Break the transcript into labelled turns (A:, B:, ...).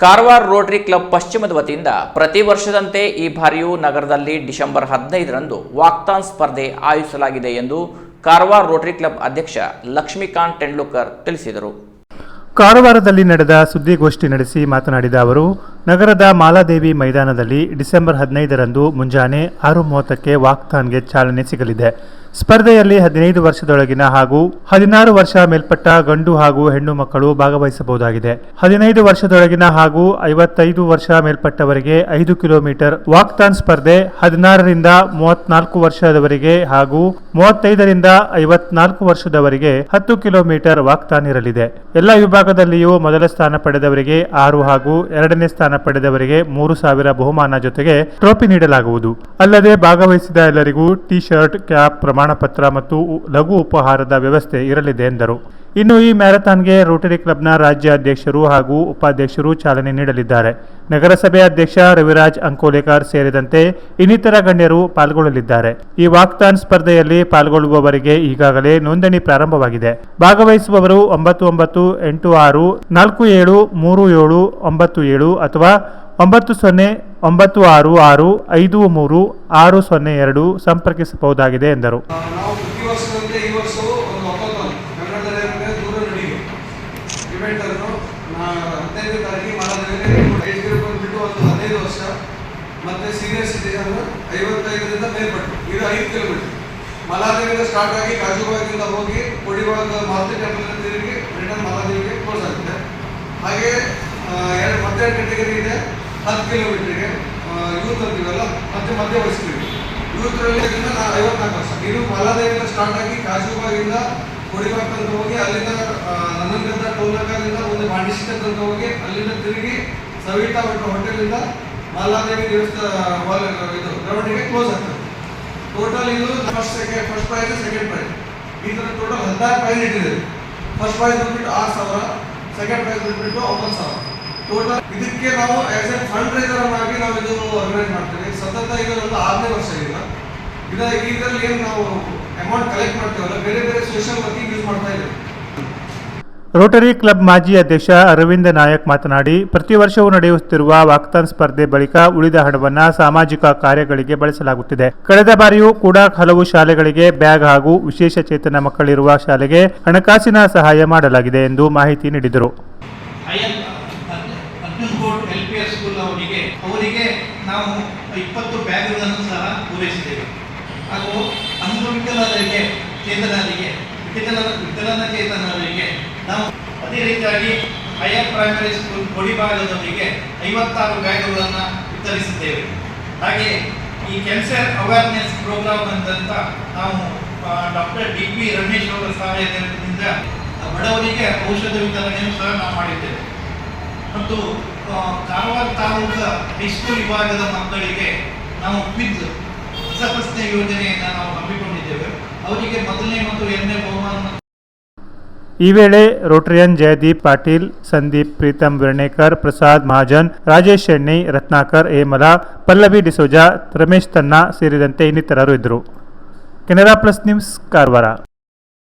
A: Karwar Rotary club ಪಶ್ಚಿಮದ ವತಿಯಿಂದ ಪ್ರತಿ ವರ್ಷದಂತೆ ಈ ಬಾರಿಯೂ ನಗರದಲ್ಲಿ ಡಿಸೆಂಬರ್ 15ರಂದು ವಾಕ್ಥಾನ್ ಸ್ಪರ್ಧೆ ಆಯೋಜಿಸಲಾಗಿದೆ ಎಂದು ಕಾರವಾರ ರೋಟರಿ ಕ್ಲಬ್ ಅಧ್ಯಕ್ಷ ಲಕ್ಷ್ಮೀಕಾಂತ್ ಟೆಂಡ್ಲುಕರ್ ತಿಳಿಸಿದರು.
B: ಕಾರವಾರದಲ್ಲಿ ನಡೆದ ಸುದ್ದಿಗೋಷ್ಠಿ ನಡೆಸಿ ಮಾತನಾಡಿದ ಅವರು, ನಗರದ ಮಾಲಾದೇವಿ ಮೈದಾನದಲ್ಲಿ ಡಿಸೆಂಬರ್ 15ರಂದು ಮುಂಜಾನೆ 6:30ಕ್ಕೆ ವಾಕ್ಥಾನ್ಗೆ ಚಾಲನೆ ಸಿಗಲಿದೆ. ಸ್ಪರ್ಧೆಯಲ್ಲಿ 15 ವರ್ಷದೊಳಗಿನ ಹಾಗೂ 16 ವರ್ಷ ಮೇಲ್ಪಟ್ಟ ಗಂಡು ಹಾಗೂ ಹೆಣ್ಣು ಮಕ್ಕಳು ಭಾಗವಹಿಸಬಹುದಾಗಿದೆ. 15 ವರ್ಷದೊಳಗಿನ ಹಾಗೂ 55 ವರ್ಷ ಮೇಲ್ಪಟ್ಟವರಿಗೆ 5 ಕಿಲೋಮೀಟರ್ ವಾಕ್ಥಾನ್ ಸ್ಪರ್ಧೆ, 16ರಿಂದ 34 ವರ್ಷದವರಿಗೆ ಹಾಗೂ 35ರಿಂದ 54 ವರ್ಷದವರಿಗೆ 10 ಕಿಲೋಮೀಟರ್ ವಾಕ್ಥಾನ್ ಇರಲಿದೆ. ಎಲ್ಲ ವಿಭಾಗದಲ್ಲಿಯೂ ಮೊದಲ ಸ್ಥಾನ ಪಡೆದವರಿಗೆ 6 ಹಾಗೂ ಎರಡನೇ ಸ್ಥಾನ ಪಡೆದವರಿಗೆ 3,000 ಬಹುಮಾನ ಜೊತೆಗೆ ಟ್ರೋಫಿ ನೀಡಲಾಗುವುದು. ಅಲ್ಲದೆ ಭಾಗವಹಿಸಿದ ಎಲ್ಲರಿಗೂ ಟಿ ಶರ್ಟ್, ಕ್ಯಾಪ್, ಪ್ರಮಾಣ ಪತ್ರ ಮತ್ತು ಲಘು ಉಪಹಾರದ ವ್ಯವಸ್ಥೆ ಇರಲಿದೆ ಎಂದರು. ಇನ್ನು ಈ ಮ್ಯಾರಥಾನ್ಗೆ ರೋಟರಿ ಕ್ಲಬ್ನ ರಾಜ್ಯ ಅಧ್ಯಕ್ಷರು ಹಾಗೂ ಉಪಾಧ್ಯಕ್ಷರು ಚಾಲನೆ ನೀಡಲಿದ್ದಾರೆ. ನಗರಸಭೆ ಅಧ್ಯಕ್ಷ ರವಿರಾಜ್ ಅಂಕೋಲೇಕರ್ ಸೇರಿದಂತೆ ಇನ್ನಿತರ ಗಣ್ಯರು ಪಾಲ್ಗೊಳ್ಳಲಿದ್ದಾರೆ. ಈ ವಾಕ್ಥಾನ್ ಸ್ಪರ್ಧೆಯಲ್ಲಿ ಪಾಲ್ಗೊಳ್ಳುವವರಿಗೆ ಈಗಾಗಲೇ ನೋಂದಣಿ ಪ್ರಾರಂಭವಾಗಿದೆ. ಭಾಗವಹಿಸುವವರು 9982473797 ಅಥವಾ 9096653602 ಸಂಪರ್ಕಿಸಬಹುದಾಗಿದೆ ಎಂದರು.
C: ಮತ್ತೆ ಸೀನಿಯರ್ ಸಿಟಿಜನ್ 55ರಿಂದ ಮೇಲ್ಪಟ್ಟು ಇದು 5 ಕಿಲೋಮೀಟರ್ ಮಲಾದೇವಿಯಿಂದ ಸ್ಟಾರ್ಟ್ ಆಗಿ ಕಾಜುಬಾಗಿಂದ ಹೋಗಿ ಕೊಡಿಬಾಗ ಮಾರುತಿ ಟೆಂಪಲ್ ತಿರುಗಿ ರಿಟರ್ನ್ ಮಲಾದೇವಿಗೆ ಕ್ಲೋಸ್ ಆಗುತ್ತೆ. ಹಾಗೆ ಮಧ್ಯಾಹ್ನ ಕ್ಯಾಟಗರಿ ಇದೆ 10 ಕಿಲೋಮೀಟರ್ಗೆ ಯೂತ್ ಅಂತೀವಲ್ಲ, ಮತ್ತೆ ಮಧ್ಯ ವಯಸ್ಕರಿಗೆ ಯೂತ್ರಲ್ಲಿ 54 ವರ್ಷ. ಇದು ಮಲಾದೇವಿಯಿಂದ ಸ್ಟಾರ್ಟ್ ಆಗಿ ಕಾಜುಬಾಗಿಂದ ಕೊಡಿಬಾಗ ತನಕ ಹೋಗಿ ಅಲ್ಲಿಂದ ನನ್ನಗಂದ ಟೋಲ್ನಾಕಾದಿಂದ ಒಂದು ಬಾಂಡಿಸಿಟ ತನಕ ಹೋಗಿ ಅಲ್ಲಿಂದ ತಿರುಗಿ ಸವಿತಾ ಹೋಟೆಲಿಂದ ಮಾಲಾದೇವಿ ದೇವಸ್ಥಾನ ಇದು ಗ್ರೌಂಡಿಗೆ ಕ್ಲೋಸ್ ಆಗ್ತದೆ. ಟೋಟಲ್ ಇದು ಫಸ್ಟ್ ಪ್ರೈಸ್, ಸೆಕೆಂಡ್ ಪ್ರೈಸ್, ಈ ಥರ ಟೋಟಲ್ 16 ಪ್ರೈಸ್ ಇಟ್ಟಿದ್ದೇವೆ. ಫಸ್ಟ್ ಪ್ರೈಸ್ ಬಂದ್ಬಿಟ್ಟು 6,000, ಸೆಕೆಂಡ್ ಪ್ರೈಸ್ ಬಂದ್ಬಿಟ್ಟು 9,000. ಟೋಟಲ್ ಇದಕ್ಕೆ ನಾವು ಆಸ್ ಎ ಫಂಡ್ ರೈಸರ್ ಆಗಿ ನಾವು ಇದು ಆರ್ಗನೈಸ್ ಮಾಡ್ತೇವೆ. ಸತತ ಇದು ಒಂದು 6ನೇ ವರ್ಷ ಇದರಲ್ಲಿ ಏನು ನಾವು ಅಮೌಂಟ್ ಕಲೆಕ್ಟ್ ಮಾಡ್ತೇವಲ್ಲ, ಬೇರೆ ಬೇರೆ ಸೋಷಿಯಲ್ ವರ್ಕಿಂಗ್ ಯೂಸ್ ಮಾಡ್ತಾ ಇದ್ದೇವೆ.
B: ರೋಟರಿ ಕ್ಲಬ್ ಮಾಜಿ ಅಧ್ಯಕ್ಷ ಅರವಿಂದ ನಾಯಕ್ ಮಾತನಾಡಿ, ಪ್ರತಿ ವರ್ಷವೂ ನಡೆಯುತ್ತಿರುವ ವಾಕ್ಥಾನ್ ಸ್ಪರ್ಧೆ ಬಳಿಕ ಉಳಿದ ಹಣವನ್ನು ಸಾಮಾಜಿಕ ಕಾರ್ಯಗಳಿಗೆ ಬಳಸಲಾಗುತ್ತಿದೆ. ಕಳೆದ ಬಾರಿಯೂ ಕೂಡ ಹಲವು ಶಾಲೆಗಳಿಗೆ ಬ್ಯಾಗ್ ಹಾಗೂ ವಿಶೇಷ ಚೇತನ ಮಕ್ಕಳಿರುವ ಶಾಲೆಗೆ ಹಣಕಾಸಿನ ಸಹಾಯ ಮಾಡಲಾಗಿದೆ ಎಂದು ಮಾಹಿತಿ ನೀಡಿದರು.
D: ಅವರಿಗೆ ನಾವು 20 ಬ್ಯಾಗ್ಗಳನ್ನು ಸಹ ಪೂರೈಸಿದ್ದೇವೆ. ಹಾಗೂ ಅಂಗವಿಕಲರಿಗೆ, ವಿಕಲಚೇತನರಿಗೆ ನಾವು ಅದೇ ರೀತಿಯಾಗಿ ಹೈಯರ್ ಪ್ರೈಮರಿ ಸ್ಕೂಲ್ ಕೊಡಿಭಾಗದವರಿಗೆ 56 ಬ್ಯಾಗ್ಗಳನ್ನು ವಿತರಿಸಿದ್ದೇವೆ. ಹಾಗೆ ಈ ಕ್ಯಾನ್ಸರ್ ಅವೇರ್ನೆಸ್ ಪ್ರೋಗ್ರಾಮ್ ಅಂತ ನಾವು ಡಾಕ್ಟರ್ ಡಿ ಪಿ ರಮೇಶ್ ಅವರ ಸಹಾಯದಿಂದ ಬಡವರಿಗೆ ಔಷಧ ವಿತರಣೆಯನ್ನು ಸಹ ನಾವು ಮಾಡಿದ್ದೇವೆ. ಮತ್ತು ಕಾರವಾರ ತಾಲೂಕು ಹೈಸ್ಕೂಲ್ ವಿಭಾಗದ ಮಕ್ಕಳಿಗೆ ನಾವು ಕ್ವಿಜ್ ರಸಪ್ರಶ್ನೆ ಯೋಜನೆಯನ್ನು ನಾವು ಹಮ್ಮಿಕೊಂಡಿದ್ದೇವೆ. ಅವರಿಗೆ ಮೊದಲನೇ ಮತ್ತು ಎರಡನೇ ಬಹುಮಾನ.
B: ಈ ವೇಳೆ ರೋಟರಿಯನ್ ಜಯದೀಪ್ ಪಾಟೀಲ್, ಸಂದೀಪ್ ಪ್ರೀತಮ್ ವಿರ್ಣೇಕರ್, ಪ್ರಸಾದ್ ಮಹಾಜನ್, ರಾಜೇಶ್ ಶೆಣ್ಣಿ, ರತ್ನಾಕರ್ ಹೇಮಲ, ಪಲ್ಲವಿ ಡಿಸೋಜಾ, ರಮೇಶ್ ತನ್ನ ಸೇರಿದಂತೆ ಇನ್ನಿತರರು ಇದ್ದರು. Canara plus news, Karwar.